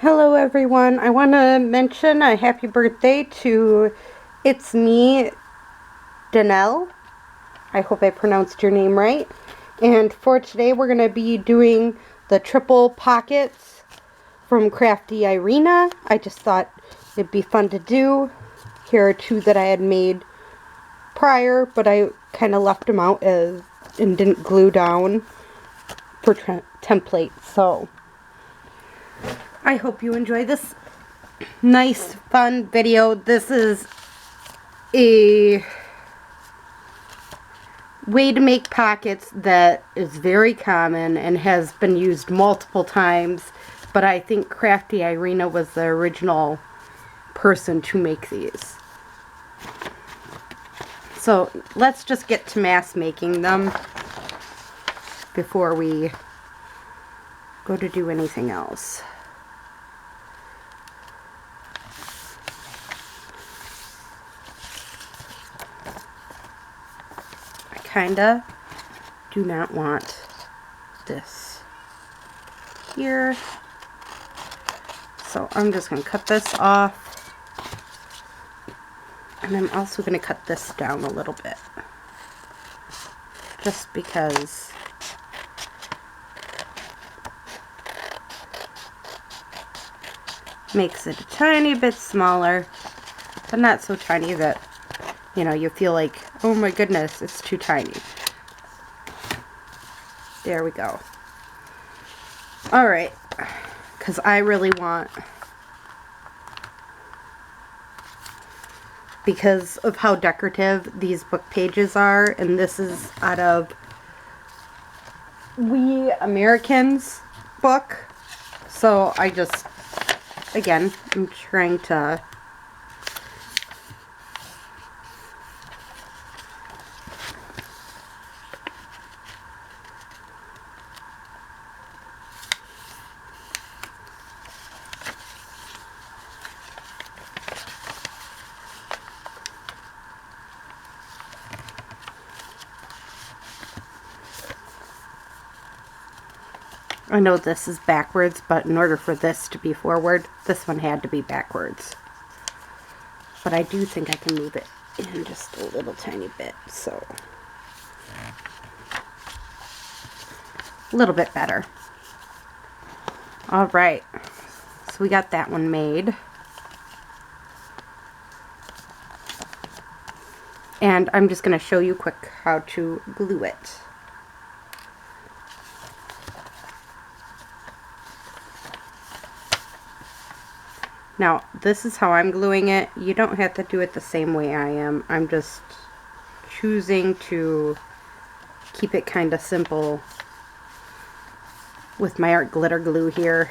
Hello everyone, I want to mention a happy birthday to It's Me Denel. I hope I pronounced your name right. And for today we're going to be doing the triple pockets from CraftyIrina. I just thought it'd be fun to do. Here are two that I had made prior, but I kind of left them out and didn't glue down for templates. So I hope you enjoy this nice, fun video. This is a way to make pockets that is very common and has been used multiple times, but I think CraftyIrina was the original person to make these. So let's just get to mass making them before we go to do anything else. Kinda do not want this here, so I'm just going to cut this off, and I'm also going to cut this down a little bit just because makes it a tiny bit smaller, but not so tiny that you feel like, oh my goodness, it's too tiny. There we go. Alright, because I really want, because of how decorative these book pages are, and this is out of We Americans book, so I just, again, I'm trying to I know this is backwards, but in order for this to be forward, this one had to be backwards. But I do think I can move it in just a little tiny bit, so a little bit better. Alright, so we got that one made. And I'm just going to show you quick how to glue it. Now, this is how I'm gluing it. You don't have to do it the same way I am. I'm just choosing to keep it kind of simple with my art glitter glue here.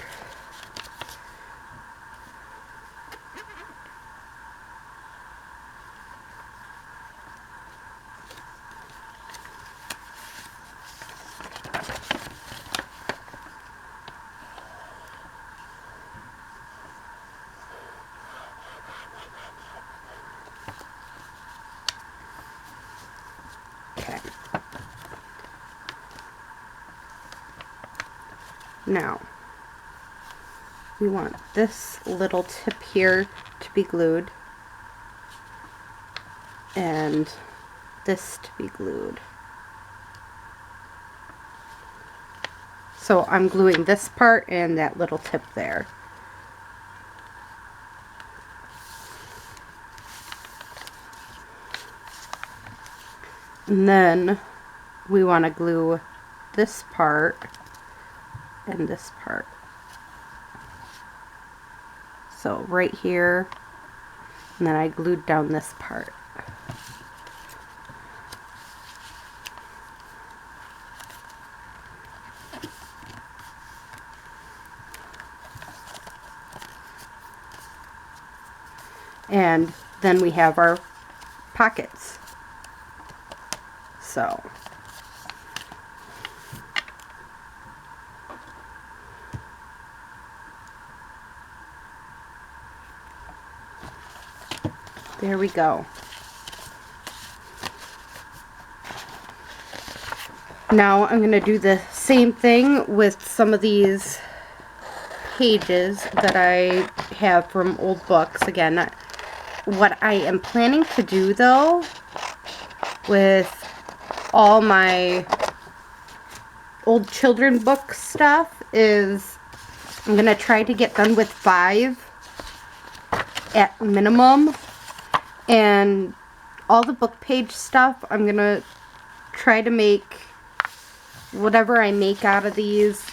Now, we want this little tip here to be glued, and this to be glued. So I'm gluing this part and that little tip there. And then we want to glue this part and this part. So right here, and then I glued down this part. And then we have our pockets. So there we go. Now I'm going to do the same thing with some of these pages that I have from old books. Again, what I am planning to do though with all my old children book stuff is I'm going to try to get done with 5 at minimum, and all the book page stuff I'm going to try to make whatever I make out of these,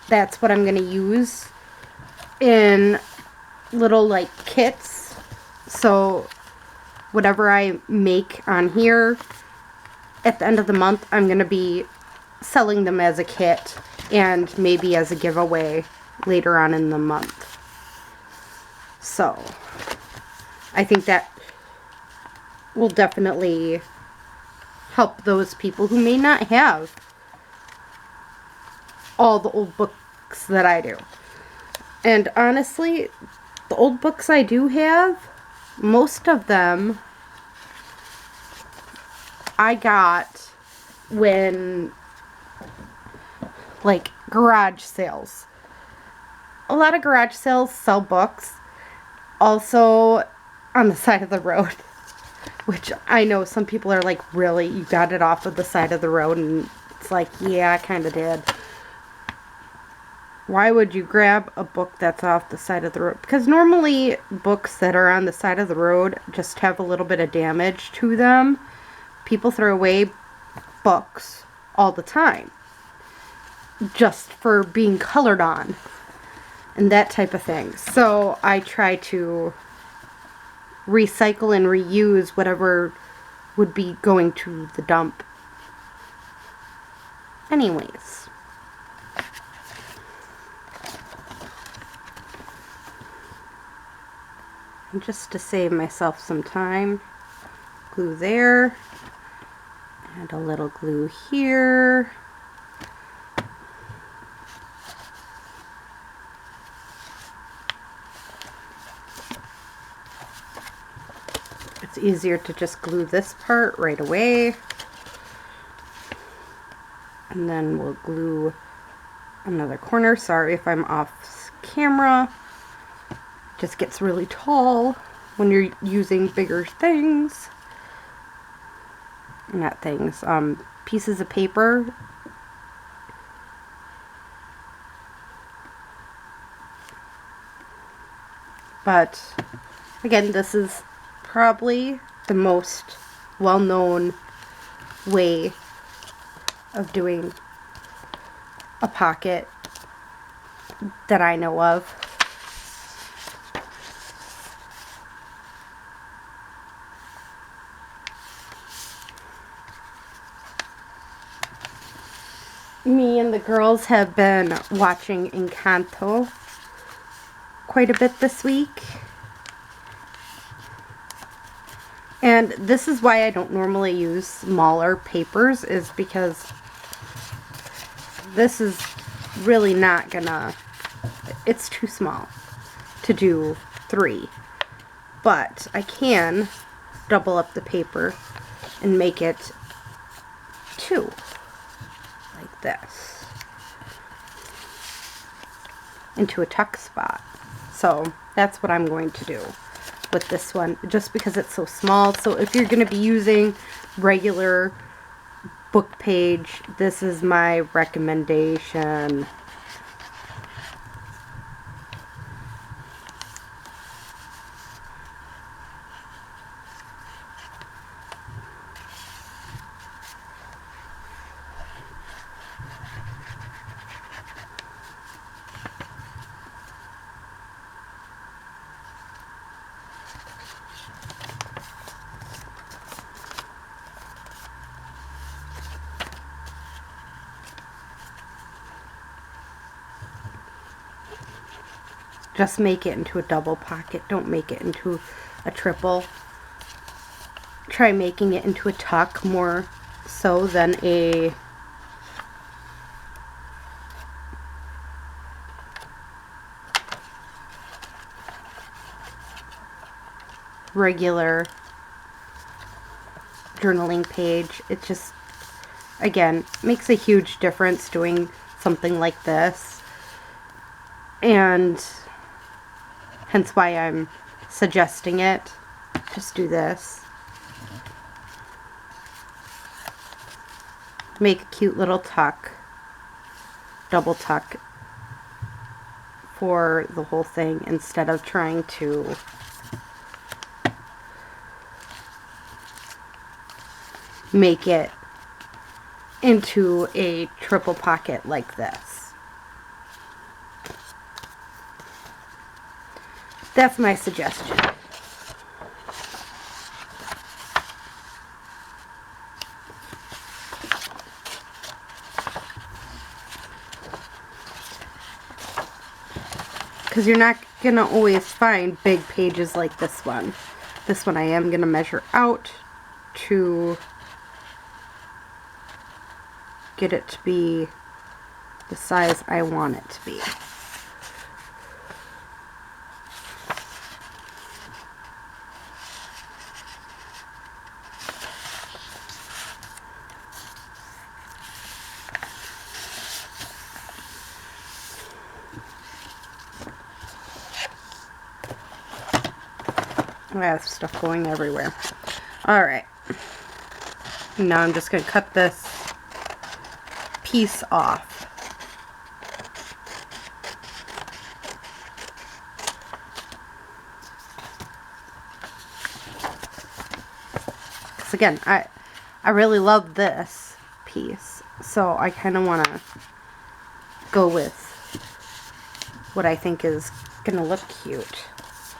that's what I'm going to use in little like kits. So whatever I make on here, at the end of the month I'm going to be selling them as a kit and maybe as a giveaway later on in the month. So I think that will definitely help those people who may not have all the old books that I do. And honestly, the old books I do have, most of them I got when, like, garage sales. A lot of garage sales sell books also on the side of the road, which I know some people are like, really, you got it off of the side of the road? And it's like, yeah, I kind of did. Why would you grab a book that's off the side of the road? Because normally books that are on the side of the road just have a little bit of damage to them. People throw away books all the time just for being colored on and that type of thing. So I try to recycle and reuse whatever would be going to the dump. Anyways. And just to save myself some time, glue there, and a little glue here. It's easier to just glue this part right away. And then we'll glue another corner. Sorry if I'm off camera. Just gets really tall when you're using bigger things. Not things, pieces of paper. But again, this is probably the most well-known way of doing a pocket that I know of. Me and the girls have been watching Encanto quite a bit this week. And this is why I don't normally use smaller papers, is because this is really not gonna, it's too small to do 3. But I can double up the paper and make it 2. Like this. Into a tuck spot. So that's what I'm going to do with this one, just because it's so small. So if you're going to be using regular book page, this is my recommendation. Just make it into a double pocket. Don't make it into a triple. Try making it into a tuck more so than a regular journaling page. It just, again, makes a huge difference doing something like this. and hence why I'm suggesting it. Just do this. Make a cute little tuck, double tuck for the whole thing instead of trying to make it into a triple pocket like this. That's my suggestion. Because you're not going to always find big pages like this one. This one I am going to measure out to get it to be the size I want it to be. I have stuff going everywhere. Alright. Now I'm just going to cut this piece off. Because again, I really love this piece. So I kind of want to go with what I think is going to look cute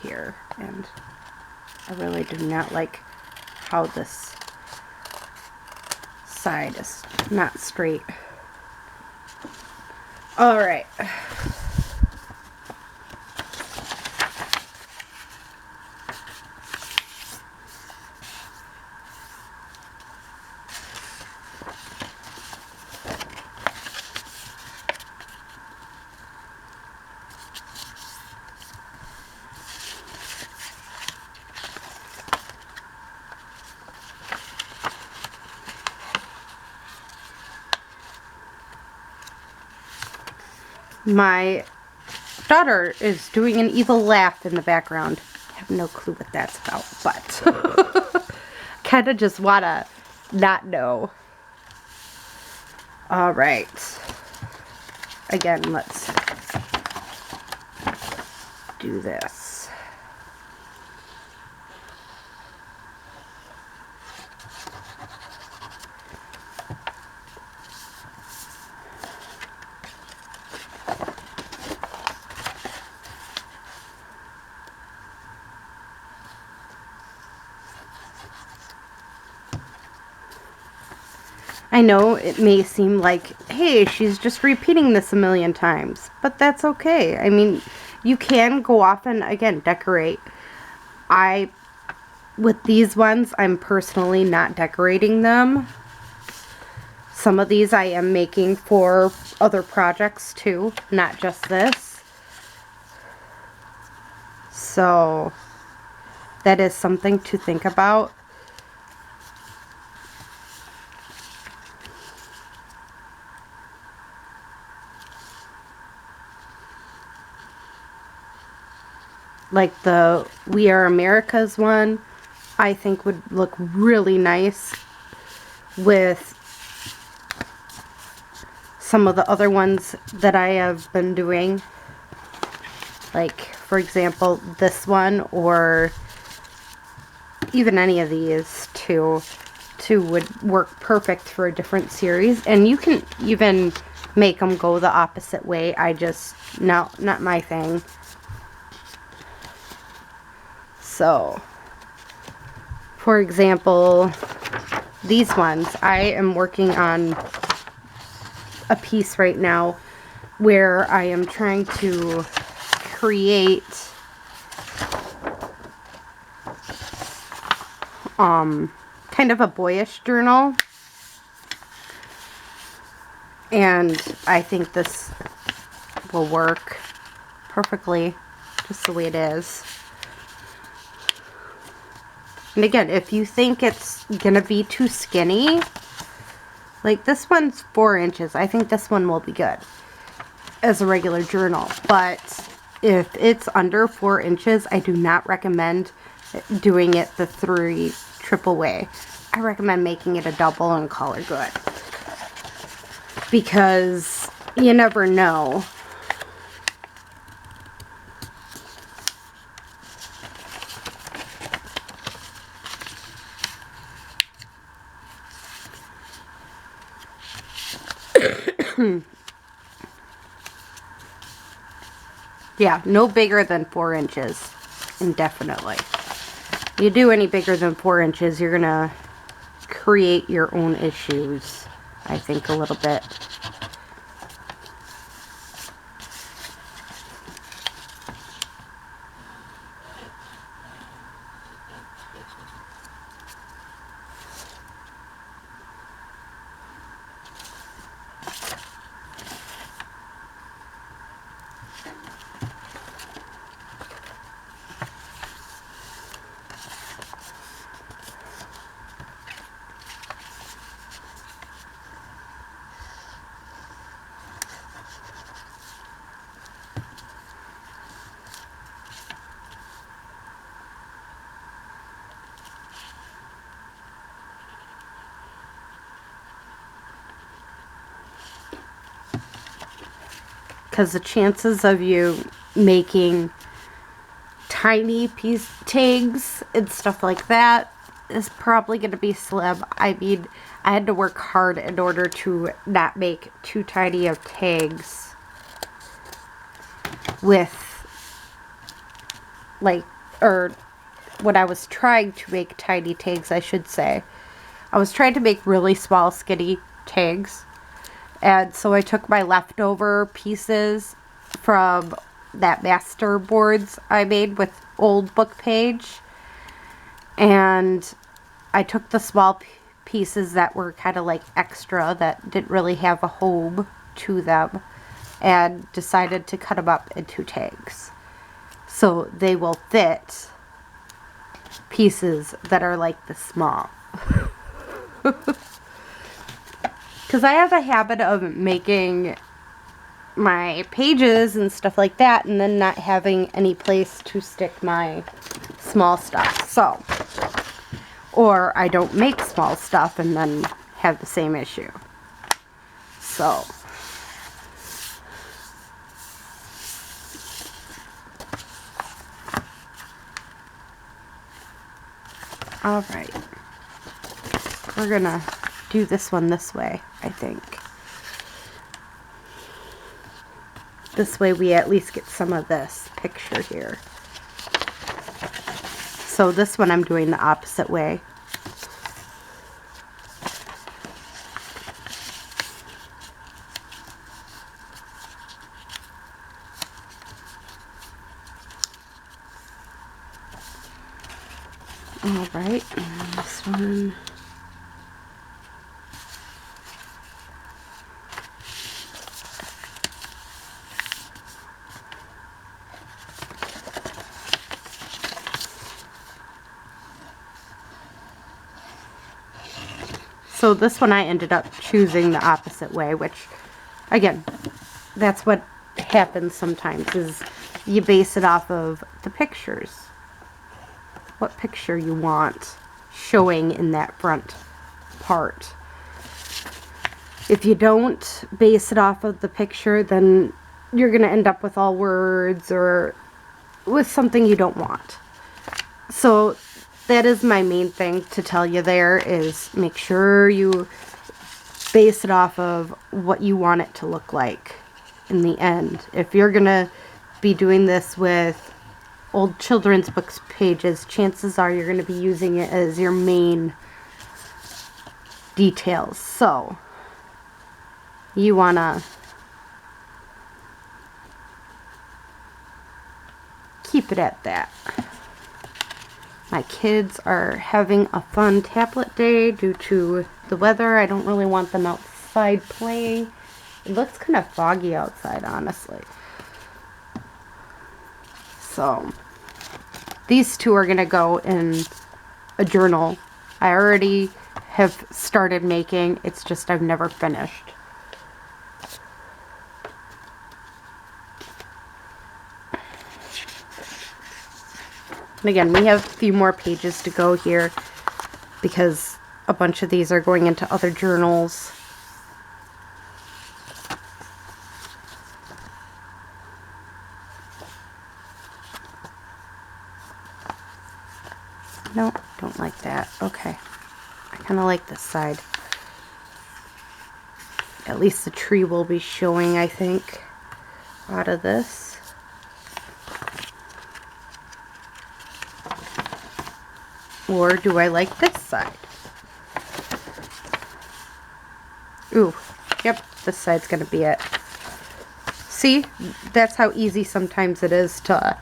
here. And I really do not like how this side is not straight. Alright. My daughter is doing an evil laugh in the background. I have no clue what that's about, but kind of just want to not know. Alright. Again, let's do this. I know it may seem like, hey, she's just repeating this a million times, but that's okay. I mean, you can go off and, again, decorate. With these ones, I'm personally not decorating them. Some of these I am making for other projects too, not just this. So, that is something to think about. Like the We Are America's one, I think would look really nice with some of the other ones that I have been doing. Like, for example, this one, or even any of these two would work perfect for a different series. And you can even make them go the opposite way. No, not my thing. So, for example, these ones, I am working on a piece right now where I am trying to create kind of a boyish journal, and I think this will work perfectly just the way it is. And again, if you think it's gonna be too skinny, like this one's 4 inches. I think this one will be good. as a regular journal. But if it's under 4 inches, I do not recommend doing it the 3 triple way. I recommend making it a double and call it good. Because you never know. Yeah, no bigger than 4 inches, indefinitely. You do any bigger than 4 inches, you're gonna create your own issues, I think, a little bit. Because the chances of you making tiny piece tags and stuff like that is probably going to be slim. I mean, I had to work hard in order to not make too tiny of tags with, like, or when I was trying to make tiny tags, I should say. I was trying to make really small, skinny tags. And so I took my leftover pieces from that master boards I made with old book page, and I took the small pieces that were kind of like extra, that didn't really have a home to them, and decided to cut them up into tags so they will fit pieces that are like this small. Because I have a habit of making my pages and stuff like that and then not having any place to stick my small stuff. So, or I don't make small stuff and then have the same issue. So, alright. We're gonna do this one this way, I think. This way we at least get some of this picture here. So this one I'm doing the opposite way. Alright, and this one. So this one I ended up choosing the opposite way, which, again, that's what happens sometimes, is you base it off of the pictures. What picture you want showing in that front part. If you don't base it off of the picture, then you're going to end up with all words or with something you don't want. So that is my main thing to tell you there, is make sure you base it off of what you want it to look like in the end. If you're going to be doing this with old children's books pages, chances are you're going to be using it as your main details. So you want to keep it at that. My kids are having a fun tablet day due to the weather. I don't really want them outside playing. It looks kind of foggy outside, honestly. So these two are going to go in a journal. I already have started making. It's just I've never finished. And again, we have a few more pages to go here because a bunch of these are going into other journals. No, don't like that. Okay. I kind of like this side. At least the tree will be showing, I think, out of this. Or do I like this side? Ooh, yep, this side's gonna be it. See, that's how easy sometimes it is to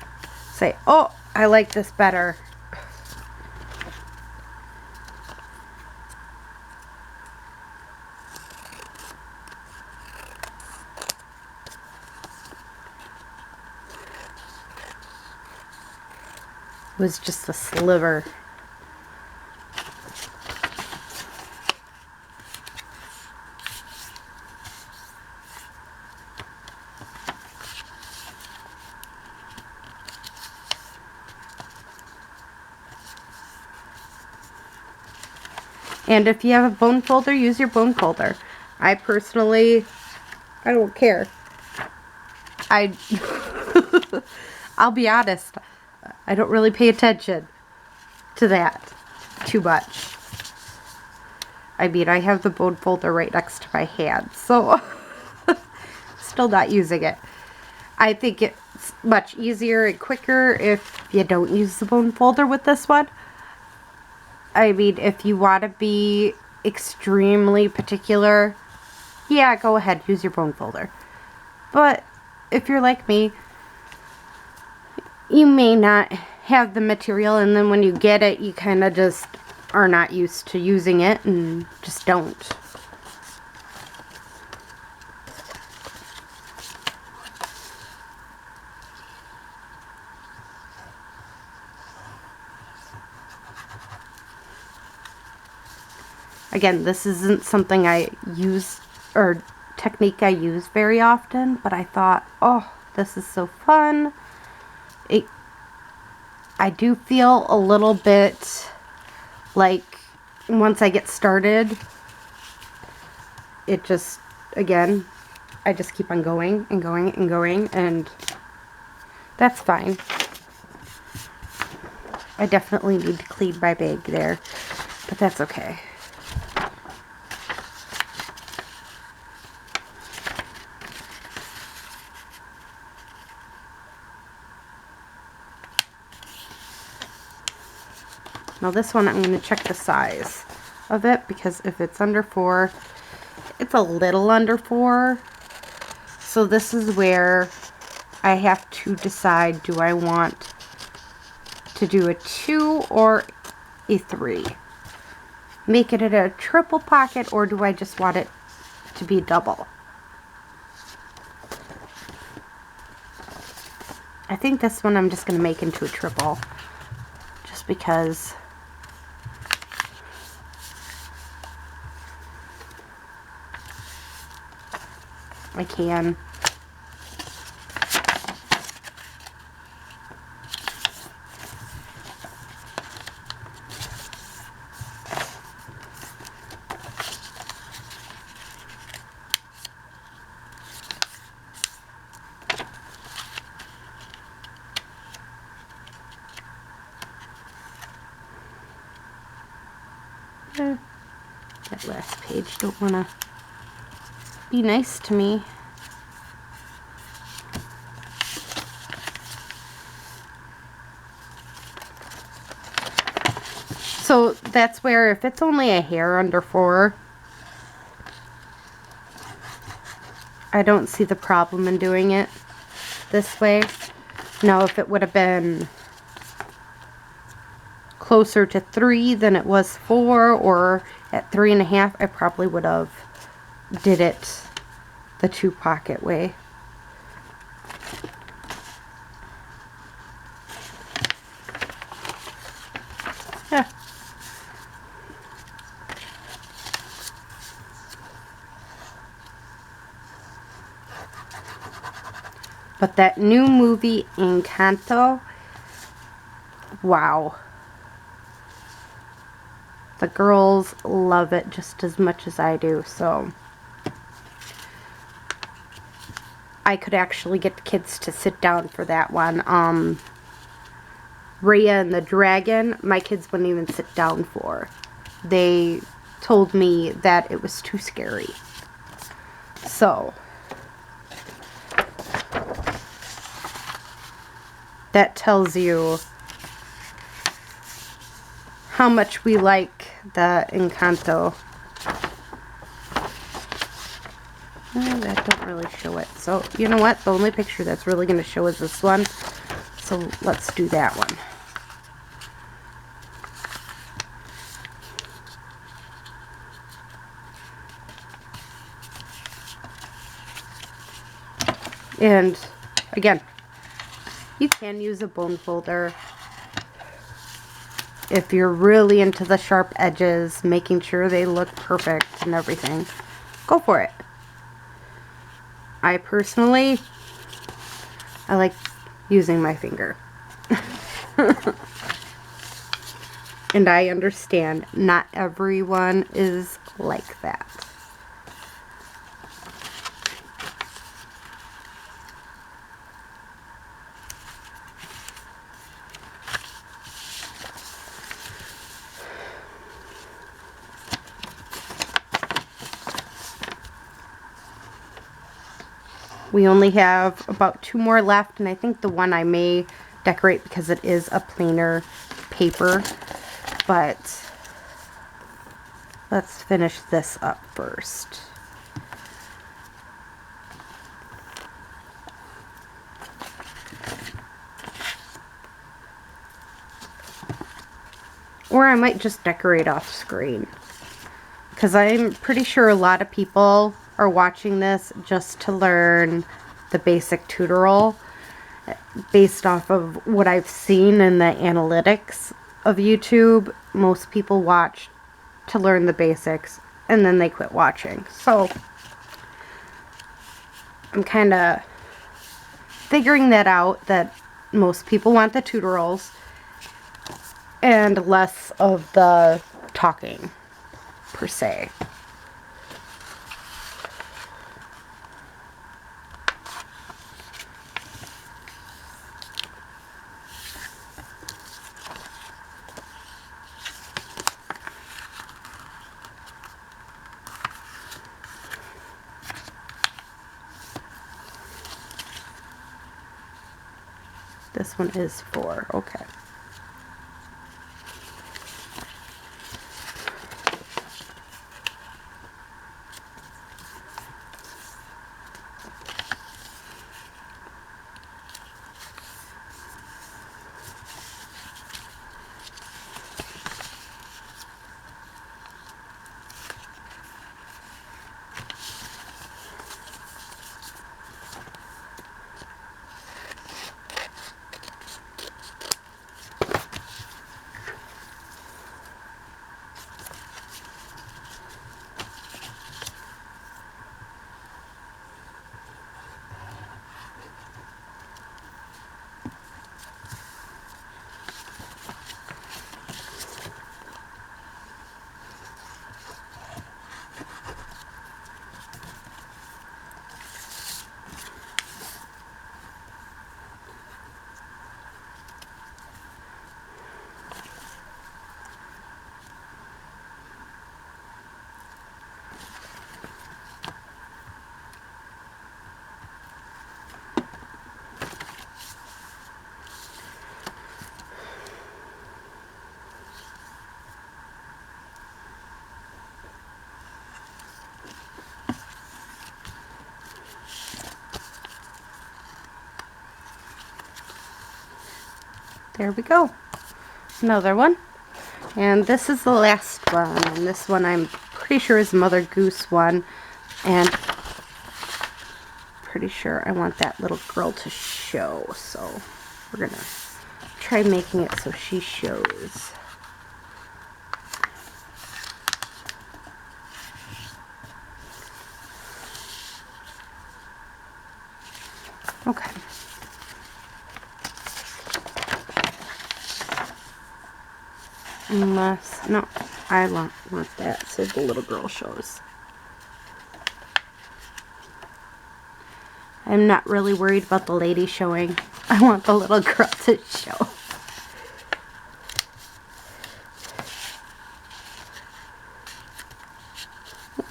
say, oh, I like this better. It was just a sliver. And if you have a bone folder, use your bone folder. I personally, I don't care. I'll be honest, I don't really pay attention to that too much. I mean, I have the bone folder right next to my hand, so still not using it. I think it's much easier and quicker if you don't use the bone folder with this one. I mean, if you want to be extremely particular, yeah, go ahead, use your bone folder. But if you're like me, you may not have the material, and then when you get it, you kind of just are not used to using it and just don't. Again, this isn't something I use or technique I use very often, but I thought, oh, this is so fun. I do feel a little bit like once I get started, it just, again, I just keep on going and going and going, and that's fine. I definitely need to clean my bag there, but that's okay. Now this one, I'm going to check the size of it, because if it's under 4, it's a little under 4. So this is where I have to decide, do I want to do a 2 or a 3? Make it a triple pocket, or do I just want it to be double? I think this one I'm just going to make into a triple, just because I can. That last page don't want to be nice to me. So that's where, if it's only a hair under 4, I don't see the problem in doing it this way. Now, if it would have been closer to 3 than it was 4, or at 3.5, I probably would have did it the 2 pocket way. Yeah. But that new movie, Encanto, wow. The girls love it just as much as I do, so I could actually get the kids to sit down for that one. Rhea and the Dragon, my kids wouldn't even sit down for. They told me that it was too scary. So, that tells you how much we like the Encanto. That don't really show it. So, you know what? The only picture that's really going to show is this one. So, let's do that one. And, again, you can use a bone folder if you're really into the sharp edges, making sure they look perfect and everything. Go for it. I personally, I like using my finger. And I understand not everyone is like that. We only have about 2 more left, and I think the one I may decorate because it is a plainer paper, but let's finish this up first. Or I might just decorate off screen, because I'm pretty sure a lot of people are watching this just to learn the basic tutorial based off of what I've seen in the analytics of YouTube. Most people watch to learn the basics and then they quit watching. So I'm kind of figuring that out, that most people want the tutorials and less of the talking per se. This one is 4, okay. There we go. Another one. And this is the last one. And this one I'm pretty sure is Mother Goose one. And pretty sure I want that little girl to show. So we're going to try making it so she shows. Okay. Unless, no, I want that so the little girl shows. I'm not really worried about the lady showing. I want the little girl to show.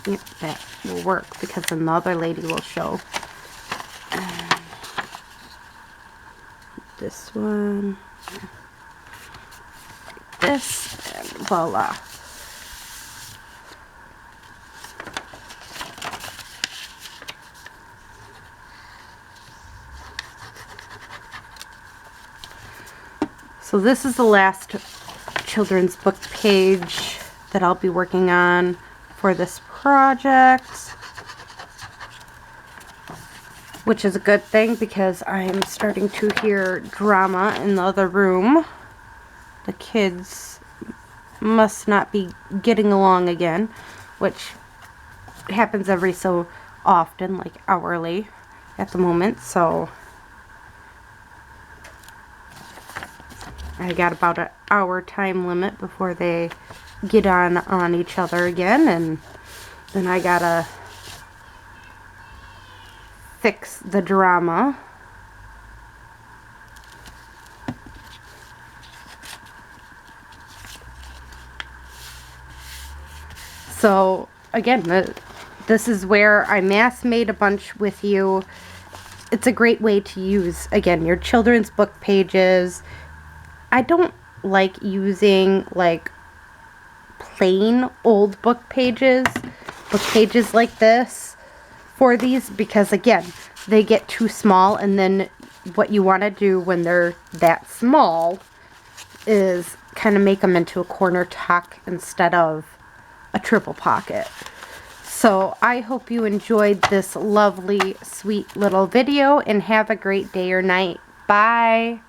Yep, that will work because then the other lady will show. And this one, like this, and voila. So this is the last children's book page that I'll be working on for this project, which is a good thing because I'm starting to hear drama in the other room. The kids must not be getting along again, which happens every so often, like hourly at the moment. So I got about an hour time limit before they get on each other again, and then I gotta fix the drama. So again, this is where I mass made a bunch with you. It's a great way to use, again, your children's book pages. I don't like using like plain old book pages like this for these, because again, they get too small, and then what you want to do when they're that small is kind of make them into a corner tuck instead of a triple pocket. So I hope you enjoyed this lovely, sweet little video, and have a great day or night. Bye!